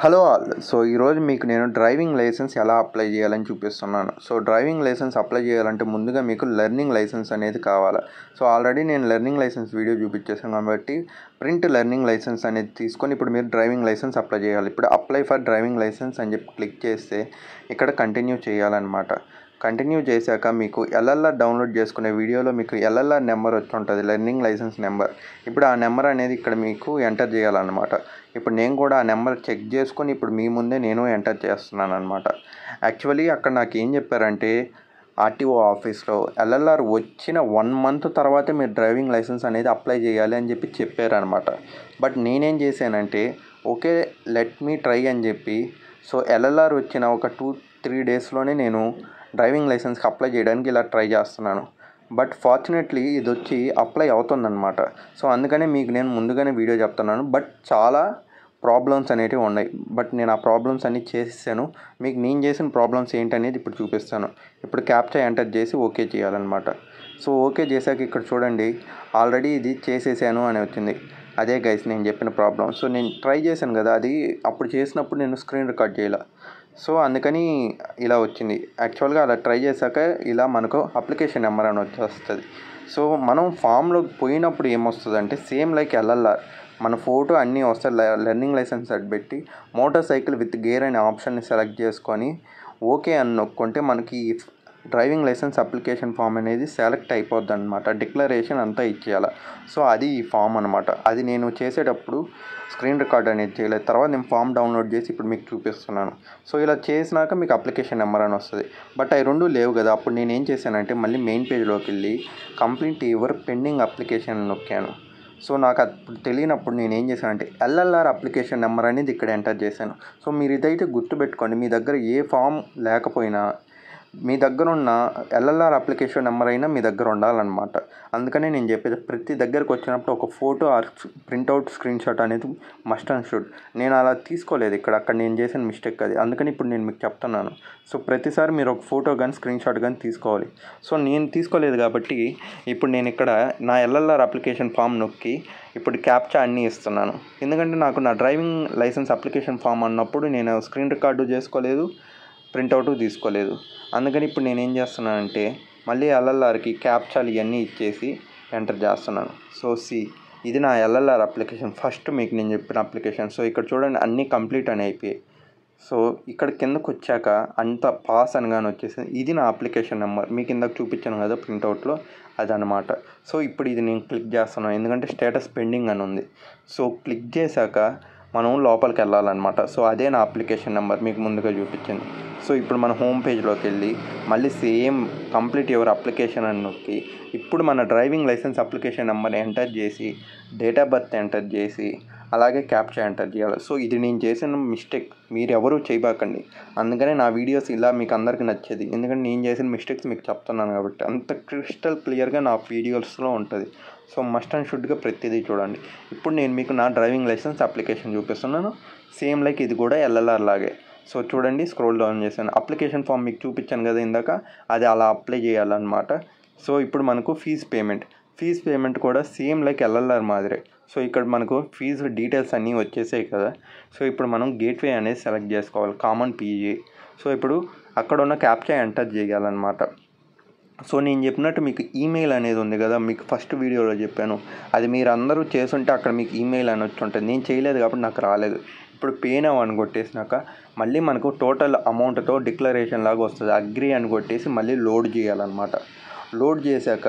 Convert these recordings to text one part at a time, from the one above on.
Hello all. So ఈరోజు మీకు నేను డ్రైవింగ్ లైసెన్స్ ఎలా అప్లై చేయాలని చూపిస్తున్నాను. సో డ్రైవింగ్ లైసెన్స్ అప్లై చేయాలంటే ముందుగా మీకు లెర్నింగ్ లైసెన్స్ అనేది కావాలి. సో ఆల్రెడీ నేను లెర్నింగ్ లైసెన్స్ వీడియో చూపించేసాను కాబట్టి ప్రింట్ లెర్నింగ్ లైసెన్స్ అనేది తీసుకొని ఇప్పుడు మీరు డ్రైవింగ్ లైసెన్స్ అప్లై చేయాలి. ఇప్పుడు అప్లై ఫర్ డ్రైవింగ్ లైసెన్స్ అని చెప్పి క్లిక్ చేస్తే ఇక్కడ కంటిన్యూ చేయాలన్నమాట. కంటిన్యూ చేశాక మీకు ఎల్ఎల్ఆర్ డౌన్లోడ్ చేసుకునే వీడియోలో మీకు ఎల్ఎల్ఆర్ నెంబర్ వచ్చి ఉంటుంది, లెర్నింగ్ లైసెన్స్ నెంబర్. ఇప్పుడు ఆ నెంబర్ అనేది ఇక్కడ మీకు ఎంటర్ చేయాలన్నమాట. ఇప్పుడు నేను కూడా ఆ నెంబర్ చెక్ చేసుకొని ఇప్పుడు మీ ముందే నేను ఎంటర్ చేస్తున్నాను అనమాట. యాక్చువల్లీ అక్కడ నాకు ఏం చెప్పారంటే ఆర్టీఓ ఆఫీస్లో ఎల్ఎల్ఆర్ వచ్చిన 1 month తర్వాతే మీరు డ్రైవింగ్ లైసెన్స్ అనేది అప్లై చేయాలి అని చెప్పి చెప్పారనమాట. బట్ నేనేం చేశానంటే ఓకే లెట్ మీ ట్రై అని చెప్పి సో ఎల్ఎల్ఆర్ వచ్చిన ఒక 2-3 daysలోనే నేను డ్రైవింగ్ లైసెన్స్కి అప్లై చేయడానికి ఇలా ట్రై చేస్తున్నాను. బట్ ఫార్చునేట్లీ ఇది వచ్చి అప్లై అవుతుందన్నమాట. సో అందుకనే మీకు నేను ముందుగానే వీడియో చెప్తున్నాను. బట్ చాలా ప్రాబ్లమ్స్ అనేటివి ఉన్నాయి. బట్ నేను ఆ ప్రాబ్లమ్స్ అన్నీ చేసేసాను. మీకు నేను చేసిన ప్రాబ్లమ్స్ ఏంటనేది ఇప్పుడు చూపిస్తాను. ఇప్పుడు క్యాప్చా ఎంటర్ చేసి ఓకే చేయాలన్నమాట. సో ఓకే చేశాక ఇక్కడ చూడండి ఆల్రెడీ ఇది చేసేసాను అని వచ్చింది. అదే గైస్ నేను చెప్పిన ప్రాబ్లం. సో నేను ట్రై చేశాను కదా, అది అప్పుడు చేసినప్పుడు నేను స్క్రీన్ రికార్డ్ చేయాల. సో అందుకని ఇలా వచ్చింది. యాక్చువల్గా అలా ట్రై చేశాక ఇలా మనకు అప్లికేషన్ నెంబర్ అని వచ్చేస్తుంది. సో మనం ఫామ్లో పోయినప్పుడు ఏమొస్తుంది అంటే సేమ్ లైక్ ఎల్ఎల్ఆర్ మన ఫోటో అన్నీ వస్తాయి. లెర్నింగ్ లైసెన్స్ అది పెట్టి మోటార్ సైకిల్ విత్ గేర్ అనే ఆప్షన్ని సెలెక్ట్ చేసుకొని ఓకే అని నొక్కుంటే మనకి డ్రైవింగ్ లైసెన్స్ అప్లికేషన్ ఫామ్ అనేది సెలెక్ట్ అయిపోద్ది అనమాట. డిక్లరేషన్ అంతా ఇచ్చేయాలి. సో అది ఈ ఫామ్ అనమాట. అది నేను చేసేటప్పుడు స్క్రీన్ రికార్డ్ అనేది చేయలేదు. తర్వాత నేను ఫామ్ డౌన్లోడ్ చేసి ఇప్పుడు మీకు చూపిస్తున్నాను. సో ఇలా చేసినాక మీకు అప్లికేషన్ నెంబర్ అని వస్తుంది. బట్ అవి రెండు లేవు కదా. అప్పుడు నేను ఏం చేశానంటే మళ్ళీ మెయిన్ పేజ్లోకి వెళ్ళి కంప్లీట్ యువర్ పెండింగ్ అప్లికేషన్ నొక్కాను. సో నాకు అప్పుడు తెలియనప్పుడు నేను ఏం చేశానంటే ఎల్ఎల్ఆర్ అప్లికేషన్ నెంబర్ అనేది ఇక్కడ ఎంటర్ చేశాను. సో మీరు ఇదైతే గుర్తుపెట్టుకోండి, మీ దగ్గర ఏ ఫామ్ లేకపోయినా మీ దగ్గర ఉన్న ఎల్ఎల్ఆర్ అప్లికేషన్ నెంబర్ అయినా మీ దగ్గర ఉండాలన్నమాట. అందుకనే నేను చెప్పేది ప్రతి దగ్గరకు వచ్చినప్పుడు ఒక photo or printout screen shot అనేది మస్ట్ అండ్ షుడ్. నేను అలా తీసుకోలేదు అక్కడ నేను చేసిన మిస్టేక్ అది. అందుకని ఇప్పుడు నేను మీకు చెప్తున్నాను. సో ప్రతిసారి మీరు ఒక ఫోటో కానీ స్క్రీన్ షాట్ కానీ తీసుకోవాలి. సో నేను తీసుకోలేదు కాబట్టి ఇప్పుడు నేను ఇక్కడ నా ఎల్ఎల్ఆర్ అప్లికేషన్ ఫామ్ నొక్కి ఇప్పుడు క్యాప్చా అన్నీ ఇస్తున్నాను. ఎందుకంటే నాకు నా డ్రైవింగ్ లైసెన్స్ అప్లికేషన్ ఫామ్ అన్నప్పుడు నేను స్క్రీన్ రికార్డు చేసుకోలేదు, ప్రింట్అవుట్ తీసుకోలేదు. అందుకని ఇప్పుడు నేనేం చేస్తున్నానంటే మళ్ళీ ఎల్ఎల్ఆర్కి క్యాప్చాలు ఇవన్నీ ఇచ్చేసి ఎంటర్ చేస్తున్నాను. సో ఇది నా ఎల్ఎల్ఆర్ అప్లికేషన్ ఫస్ట్ మీకు నేను చెప్పిన అప్లికేషన్. సో ఇక్కడ చూడండి అన్నీ కంప్లీట్ అని అయిపోయాయి. సో ఇక్కడ కిందకు వచ్చాక అంత పాస్ అనగానే వచ్చేసింది. ఇది నా అప్లికేషన్ నెంబర్ మీకు ఇందాక చూపించాను కదా ప్రింట్అవుట్లో, అదనమాట. సో ఇప్పుడు ఇది నేను క్లిక్ చేస్తున్నాను ఎందుకంటే స్టేటస్ పెండింగ్ అని ఉంది. సో క్లిక్ చేశాక మనం లోపలికి వెళ్ళాలన్నమాట. సో అదే నా అప్లికేషన్ నెంబర్ మీకు ముందుగా చూపించింది. సో ఇప్పుడు మన హోమ్ పేజ్లోకి వెళ్ళి మళ్ళీ సేమ్ కంప్లీట్ యువర్ అప్లికేషన్ అని నొక్కి ఇప్పుడు మన driving licence application number enter చేసి డేట్ ఆఫ్ బర్త్ ఎంటర్ చేసి అలాగే క్యాప్చా ఎంటర్ చేయాలి. సో ఇది నేను చేసిన మిస్టేక్, మీరు ఎవరూ చేయబాకండి. అందుకనే నా వీడియోస్ ఇలా మీకు అందరికీ నచ్చేది. ఎందుకంటే నేను చేసిన మిస్టేక్స్ మీకు చెప్తున్నాను కాబట్టి అంత క్రిస్టల్ క్లియర్గా నా వీడియోస్లో ఉంటుంది. సో మస్ట్ అండ్ షుడ్గా ప్రతిదీ చూడండి. ఇప్పుడు నేను మీకు నా డ్రైవింగ్ లైసెన్స్ అప్లికేషన్ చూపిస్తున్నాను. సేమ్ లైక్ ఇది కూడా ఎల్ఎల్ఆర్ లాగే. సో చూడండి స్క్రోల్ డౌన్ చేశాను. అప్లికేషన్ ఫామ్ మీకు చూపించాను కదా ఇందాక, అది అలా అప్లై చేయాలన్నమాట. సో ఇప్పుడు మనకు ఫీజు పేమెంట్ కూడా సేమ్ లైక్ ఎల్ఎల్ఆర్ మాదిరే. సో ఇక్కడ మనకు ఫీజు డీటెయిల్స్ అన్నీ వచ్చేసాయి కదా. సో ఇప్పుడు మనం గేట్వే అనేది సెలెక్ట్ చేసుకోవాలి, కామన్ పీజీ. సో ఇప్పుడు అక్కడ ఉన్న క్యాప్చా ఎంటర్ చేయాలన్నమాట. సో నేను చెప్పినట్టు మీకు ఈమెయిల్ అనేది ఉంది కదా, మీకు ఫస్ట్ వీడియోలో చెప్పాను. అది మీరు అందరూ చేసుంటే అక్కడ మీకు ఈమెయిల్ అని వచ్చి ఉంటుంది. నేను చేయలేదు కాబట్టి నాకు రాలేదు. ఇప్పుడు పే నౌ అని కొట్టేసినాక మళ్ళీ మనకు టోటల్ అమౌంట్తో డిక్లరేషన్ లాగా వస్తుంది. అగ్రీ అని కొట్టేసి మళ్ళీ లోడ్ చేయాలన్నమాట. లోడ్ చేశాక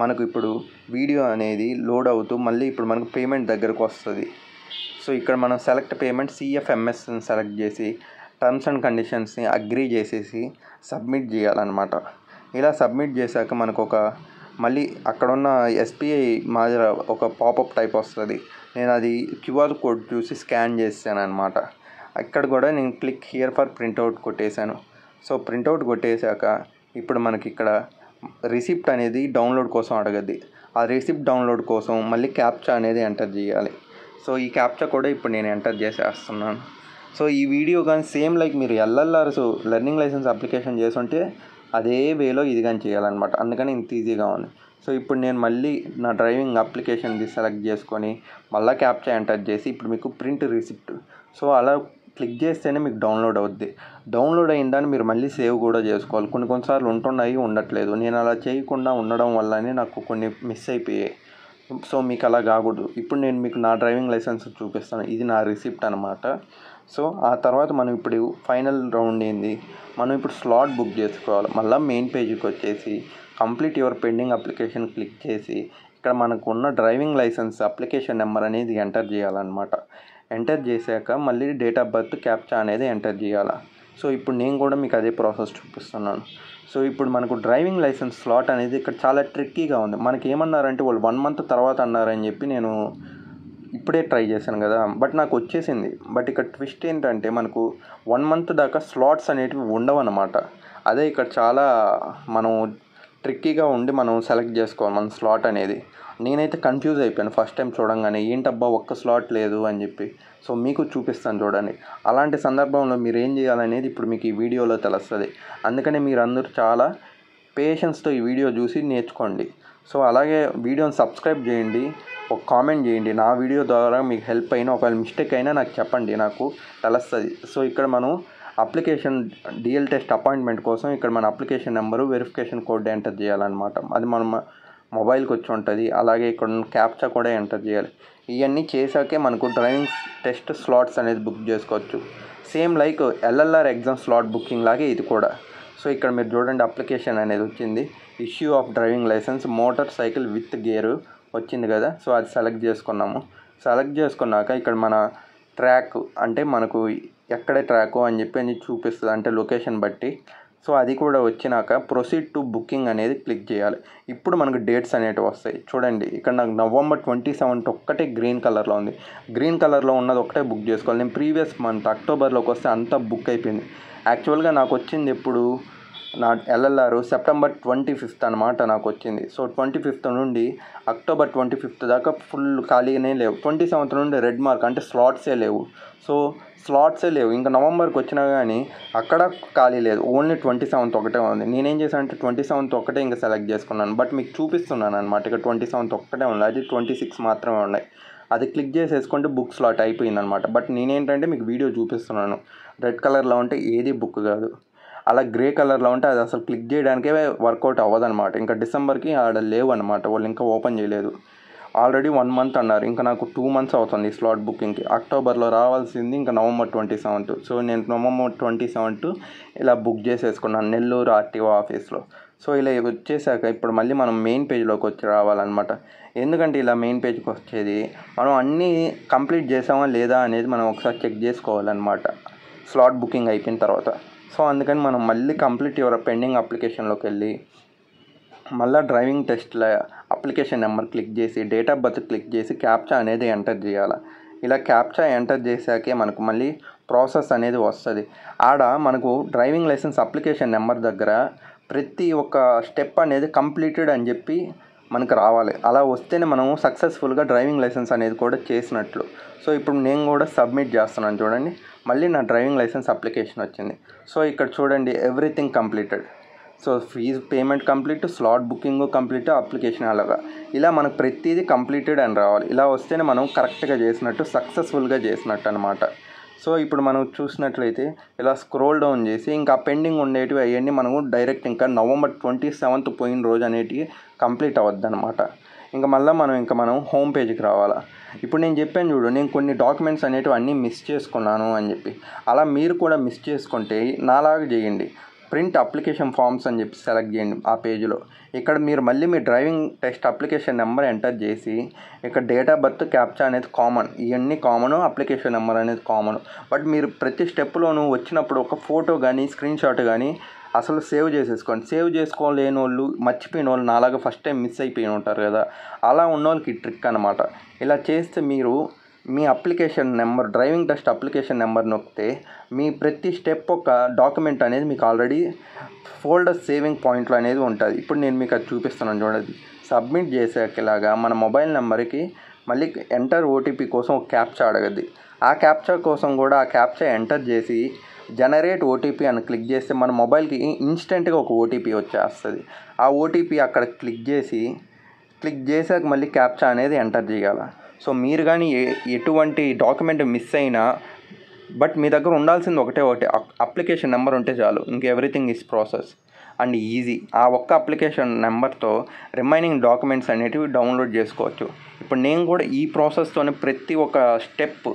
మనకు ఇప్పుడు వీడియో అనేది లోడ్ అవుతూ మళ్ళీ ఇప్పుడు మనకు పేమెంట్ దగ్గరకు వస్తుంది. సో ఇక్కడ మనం సెలెక్ట్ పేమెంట్ సిఎఫ్ఎంఎస్ని సెలెక్ట్ చేసి టర్మ్స్ అండ్ కండిషన్స్ని అగ్రీ చేసేసి సబ్మిట్ చేయాలన్నమాట. ఇలా సబ్మిట్ చేశాక మనకు మళ్ళీ అక్కడున్న ఎస్బీఐ మాదిరి ఒక పాపప్ టైప్ వస్తుంది. నేను అది క్యూఆర్ కోడ్ చూసి స్కాన్ చేశాను అనమాట. అక్కడ కూడా నేను క్లిక్ హియర్ ఫర్ ప్రింట్అవుట్ కొట్టేశాను. సో ప్రింట్అవుట్ కొట్టేశాక ఇప్పుడు మనకి ఇక్కడ రిసిప్ట్ అనేది డౌన్లోడ్ కోసం అడగద్ది. ఆ రిసిప్ట్ డౌన్లోడ్ కోసం మళ్ళీ క్యాప్చా అనేది ఎంటర్ చేయాలి. సో ఈ క్యాప్చా కూడా ఇప్పుడు నేను ఎంటర్ చేసేస్తున్నాను. సో ఈ వీడియో కానీ సేమ్ లైక్ మీరు ఎల్ఎల్ఆర్ లెర్నింగ్ లైసెన్స్ అప్లికేషన్ చేసుంటే అదే వేలో ఇది కానీ చేయాలన్నమాట. అందుకని ఇంత ఈజీగా ఉంది. సో ఇప్పుడు నేను మళ్ళీ నా డ్రైవింగ్ అప్లికేషన్ది సెలెక్ట్ చేసుకొని మళ్ళీ క్యాప్చా ఎంటర్ చేసి ఇప్పుడు మీకు ప్రింట్ రిసిప్ట్. సో అలా క్లిక్ చేస్తేనే మీకు డౌన్లోడ్ అవుద్ది. డౌన్లోడ్ అయిందని మీరు మళ్ళీ సేవ్ కూడా చేసుకోవాలి. కొన్నిసార్లు ఉంటున్నాయి, ఉండట్లేదు. నేను అలా చేయకుండా ఉండడం వల్లనే నాకు కొన్ని మిస్ అయిపోయాయి. సో మీకు అలా కాకూడదు. ఇప్పుడు నేను మీకు నా డ్రైవింగ్ లైసెన్స్ చూపిస్తాను. ఇది నా రిసిప్ట్ అనమాట. సో ఆ తర్వాత మనం ఇప్పుడు ఫైనల్ రౌండ్ ఏంది, మనం ఇప్పుడు స్లాట్ బుక్ చేసుకోవాలి. మళ్ళీ మెయిన్ పేజీకి వచ్చేసి complete your pending application click చేసి ఇక్కడ మనకు ఉన్న డ్రైవింగ్ లైసెన్స్ అప్లికేషన్ నెంబర్ అనేది ఎంటర్ చేయాలన్నమాట. ఎంటర్ చేశాక మళ్ళీ డేట్ ఆఫ్ బర్త్ క్యాప్చా అనేది ఎంటర్ చేయాలి. సో ఇప్పుడు నేను కూడా మీకు అదే ప్రాసెస్ చూపిస్తున్నాను. సో ఇప్పుడు మనకు డ్రైవింగ్ లైసెన్స్ స్లాట్ అనేది ఇక్కడ చాలా ట్రిక్కీగా ఉంది. మనకి ఏమన్నారంటే వాళ్ళు 1 month తర్వాత అన్నారని చెప్పి నేను ఇప్పుడే ట్రై చేశాను కదా, బట్ నాకు వచ్చేసింది. బట్ ఇక్కడ ట్విస్ట్ ఏంటంటే మనకు 1 month దాకా స్లాట్స్ అనేటివి ఉండవు అన్నమాట. అదే ఇక్కడ చాలా మనం ట్రిక్కీగా ఉండి మనం సెలెక్ట్ చేసుకోవాలి మన స్లాట్ అనేది. నేనైతే కన్ఫ్యూజ్ అయిపోయాను ఫస్ట్ టైం చూడంగానే, ఏంటబ్బా ఒక్క స్లాట్ లేదు అని చెప్పి. సో మీకు చూపిస్తాను చూడండి. అలాంటి సందర్భంలో మీరు ఏం చేయాలనేది ఇప్పుడు మీకు ఈ వీడియోలో తెలుస్తుంది. అందుకనే మీరు అందరూ చాలా పేషెన్స్తో ఈ వీడియో చూసి నేర్చుకోండి. సో అలాగే వీడియోని సబ్స్క్రైబ్ చేయండి, ఒక కామెంట్ చేయండి. నా వీడియో ద్వారా మీకు హెల్ప్ అయినా ఒకవేళ మిస్టేక్ అయినా నాకు చెప్పండి, నాకు తెలుస్తుంది. సో ఇక్కడ మనం అప్లికేషన్ డిఎల్ టెస్ట్ అపాయింట్మెంట్ కోసం ఇక్కడ మన application number verification code enter చేయాలన్నమాట. అది మన మొబైల్కి వచ్చి ఉంటుంది. అలాగే ఇక్కడ క్యాప్చా కూడా ఎంటర్ చేయాలి. ఇవన్నీ చేశాకే మనకు డ్రైవింగ్ టెస్ట్ స్లాట్స్ అనేది బుక్ చేసుకోవచ్చు. Same like LLR exam slot booking లాగే ఇది కూడా. సో ఇక్కడ మీరు చూడండి అప్లికేషన్ అనేది వచ్చింది. Issue of driving licence motorcycle with gear వచ్చింది కదా. సో అది సెలెక్ట్ చేసుకున్నాము. సెలెక్ట్ చేసుకున్నాక ఇక్కడ మన ట్రాక్ అంటే మనకు ఎక్కడే ట్రాకు అని చెప్పి అని చూపిస్తుంది, అంటే లొకేషన్ బట్టి. సో అది కూడా వచ్చినాక ప్రొసీడ్ టు బుకింగ్ అనేది క్లిక్ చేయాలి. ఇప్పుడు మనకు డేట్స్ అనేటివి వస్తాయి. చూడండి ఇక్కడ నాకు November 27 ఒక్కటే గ్రీన్ కలర్లో ఉంది. గ్రీన్ కలర్లో ఉన్నది ఒకటే బుక్ చేసుకోవాలి. నేను ప్రీవియస్ మంత్ అక్టోబర్లోకి వస్తే అంతా బుక్ అయిపోయింది. యాక్చువల్గా నాకు వచ్చింది ఎప్పుడు నా ఎల్ఎల్ఆర్ September 25 అనమాట నాకు వచ్చింది. సో 25 నుండి October 25 దాకా ఫుల్ ఖాళీనే లేవు. 27 నుండి రెడ్ మార్క్ అంటే స్లాట్సే లేవు. సో స్లాట్సే లేవు. ఇంకా నవంబర్కి వచ్చినా కానీ అక్కడ ఖాళీ లేదు. ఓన్లీ 27 ఒకటే ఉంది. నేనేం చేశాను అంటే 27 ఒకటే ఇంకా సెలెక్ట్ చేసుకున్నాను. బట్ మీకు చూపిస్తున్నాను అనమాట. ఇక్కడ 27 ఒక్కటే ఉంది, అది 26 మాత్రమే ఉన్నాయి. అది క్లిక్ చేసేసుకుంటే బుక్ స్లాట్ అయిపోయిందనమాట. బట్ నేనేంటంటే మీకు వీడియో చూపిస్తున్నాను. రెడ్ కలర్లో ఉంటే ఏది బుక్ కాదు, అలా గ్రే కలర్లో ఉంటే అది అసలు క్లిక్ చేయడానికే వర్కౌట్ అవ్వదన్నమాట. ఇంకా డిసెంబర్కి ఆడ లేవు అనమాట, వాళ్ళు ఇంకా ఓపెన్ చేయలేదు. ఆల్రెడీ 1 month అన్నారు, ఇంకా నాకు 2 months అవుతుంది ఈ స్లాట్ బుకింగ్కి. అక్టోబర్లో రావాల్సింది ఇంకా November 27. సో నేను November 27 ఇలా బుక్ చేసేసుకున్నాను నెల్లూరు ఆర్టీఓ ఆఫీస్లో. సో ఇలా వచ్చేసాక ఇప్పుడు మళ్ళీ మనం మెయిన్ పేజ్లోకి వచ్చి రావాలన్నమాట. ఎందుకంటే ఇలా మెయిన్ పేజ్కి వచ్చేది మనం అన్నీ కంప్లీట్ చేసామా లేదా అనేది మనం ఒకసారి చెక్ చేసుకోవాలన్నమాట స్లాట్ బుకింగ్ అయిపోయిన తర్వాత. సో అందుకని మనం మళ్ళీ కంప్లీట్ యువర్ పెండింగ్ అప్లికేషన్లోకి వెళ్ళి మళ్ళీ డ్రైవింగ్ టెస్ట్ల అప్లికేషన్ నెంబర్ క్లిక్ చేసి డేట్ ఆఫ్ బర్త్ క్లిక్ చేసి క్యాప్చా అనేది ఎంటర్ చేయాలి. ఇలా క్యాప్చా ఎంటర్ చేశాకే మనకు మళ్ళీ ప్రాసెస్ అనేది వస్తుంది. ఆడ మనకు డ్రైవింగ్ లైసెన్స్ అప్లికేషన్ నెంబర్ దగ్గర ప్రతి ఒక్క స్టెప్ అనేది కంప్లీటెడ్ అని చెప్పి మనకు రావాలి. అలా వస్తేనే మనం సక్సెస్ఫుల్గా డ్రైవింగ్ లైసెన్స్ అనేది కూడా చేసినట్లు. సో ఇప్పుడు నేను కూడా సబ్మిట్ చేస్తున్నాను చూడండి. మళ్ళీ నా డ్రైవింగ్ లైసెన్స్ అప్లికేషన్ వచ్చింది. సో ఇక్కడ చూడండి everything completed. So fee payment complete, slot booking complete, application అలాగా ఇలా మనకు ప్రతిదీ కంప్లీటెడ్ అని రావాలి. ఇలా వస్తేనే మనం కరెక్ట్గా చేసినట్టు, సక్సెస్ఫుల్గా చేసినట్టు అనమాట. సో ఇప్పుడు మనం చూసినట్లయితే ఇలా స్క్రోల్ డౌన్ చేసి ఇంకా పెండింగ్ ఉండేటివి అవన్నీ మనము డైరెక్ట్ ఇంకా November 27 పోయిన రోజు అనేటివి కంప్లీట్ అవ్వద్దు అనమాట. ఇంకా మళ్ళీ మనం హోమ్ పేజ్కి రావాలా. ఇప్పుడు నేను చెప్పాను చూడు, నేను కొన్ని డాక్యుమెంట్స్ అనేటివి అన్నీ మిస్ చేసుకున్నాను అని చెప్పి. అలా మీరు కూడా మిస్ చేసుకుంటే నాలాగా చేయండి. ప్రింట్ అప్లికేషన్ ఫామ్స్ అని చెప్పి సెలెక్ట్ చేయండి ఆ పేజ్లో. ఇక్కడ మీరు మళ్ళీ మీ driving test application number enter చేసి ఇక్కడ డేట్ ఆఫ్ బర్త్ క్యాప్చా అనేది కామన్, ఇవన్నీ కామను, అప్లికేషన్ నెంబర్ అనేది కామన్. బట్ మీరు ప్రతి స్టెప్లోనూ వచ్చినప్పుడు ఒక ఫోటో కానీ స్క్రీన్ షాట్ కానీ అసలు సేవ్ చేసేసుకోండి. సేవ్ చేసుకోలేని వాళ్ళు, మర్చిపోయిన వాళ్ళు, నాలాగా ఫస్ట్ టైం మిస్ అయిపోయి ఉంటారు కదా, అలా ఉన్న వాళ్ళకి ట్రిక్ అనమాట. ఇలా చేస్తే మీరు మీ application number, driving test application number నొక్కితే మీ ప్రతి స్టెప్ ఒక డాక్యుమెంట్ అనేది మీకు ఆల్రెడీ ఫోల్డర్ సేవింగ్ పాయింట్లో అనేది ఉంటుంది. ఇప్పుడు నేను మీకు అది చూపిస్తున్నాను చూడండి. సబ్మిట్ చేసేలాగా మన మొబైల్ నెంబర్కి మళ్ళీ ఎంటర్ ఓటీపీ కోసం ఒక క్యాప్చా అడగద్ది. ఆ క్యాప్చా కోసం కూడా ఆ క్యాప్చా ఎంటర్ చేసి జనరేట్ ఓటీపీ అని క్లిక్ చేస్తే మన మొబైల్కి ఇన్స్టెంట్గా ఒక ఓటీపీ వచ్చేస్తుంది. ఆ ఓటీపీ అక్కడ క్లిక్ చేసాక మళ్ళీ క్యాప్చా అనేది ఎంటర్ చేయాలి. సో మీరు కానీ ఎటువంటి డాక్యుమెంట్ మిస్ అయినా బట్ మీ దగ్గర ఉండాల్సింది ఒకటే అప్లికేషన్ నెంబర్ ఉంటే చాలు, ఇంక everything is process and easy. ఆ ఒక్క అప్లికేషన్ నెంబర్తో రిమైనింగ్ డాక్యుమెంట్స్ అనేటివి డౌన్లోడ్ చేసుకోవచ్చు. ఇప్పుడు నేను కూడా ఈ ప్రాసెస్తోనే ప్రతి ఒక్క స్టెప్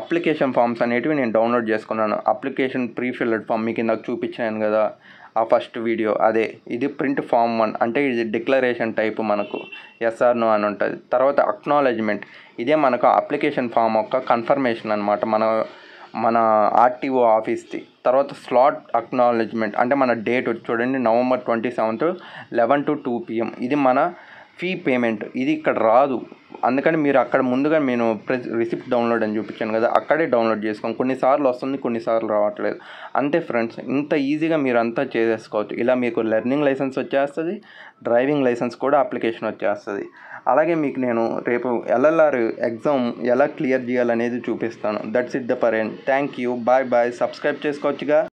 అప్లికేషన్ ఫామ్స్ అనేటివి నేను డౌన్లోడ్ చేసుకున్నాను. అప్లికేషన్ ప్రీఫిల్డ్ ఫామ్ మీకు ఇందాక చూపించాను కదా ఆ ఫస్ట్ వీడియో, అదే ఇది ప్రింట్ ఫామ్ 1 అంటే ఇది డిక్లరేషన్ టైప్, మనకు ఎస్ఆర్ నో అని ఉంటుంది. తర్వాత అక్నాలెడ్జ్మెంట్, ఇదే మనకు అప్లికేషన్ ఫామ్ యొక్క కన్ఫర్మేషన్ అనమాట మన ఆర్టీఓ ఆఫీస్ది. తర్వాత స్లాట్ అక్నాలెడ్జ్మెంట్ అంటే మన డేట్ చూడండి November 27th 11 to 2 PM, ఇది మన ఫీ పేమెంట్. ఇది ఇక్కడ రాదు, అందుకని మీరు అక్కడ ముందుగా నేను రిసిప్ట్ డౌన్లోడ్ అని చూపించాను కదా, అక్కడే డౌన్లోడ్ చేసుకోండి. కొన్నిసార్లు వస్తుంది, కొన్నిసార్లు రావట్లేదు. అంతే ఫ్రెండ్స్, ఇంత ఈజీగా మీరు అంతా చేసేసుకోవచ్చు. ఇలా మీకు లెర్నింగ్ లైసెన్స్ వచ్చేస్తుంది, డ్రైవింగ్ లైసెన్స్ కూడా అప్లికేషన్ వచ్చేస్తుంది. అలాగే మీకు నేను రేపు LLR ఎగ్జామ్ ఎలా క్లియర్ చేయాలనేది చూపిస్తాను. That's it the per end. Thank you, bye bye. Subscribe చేసుకోవచ్చుగా.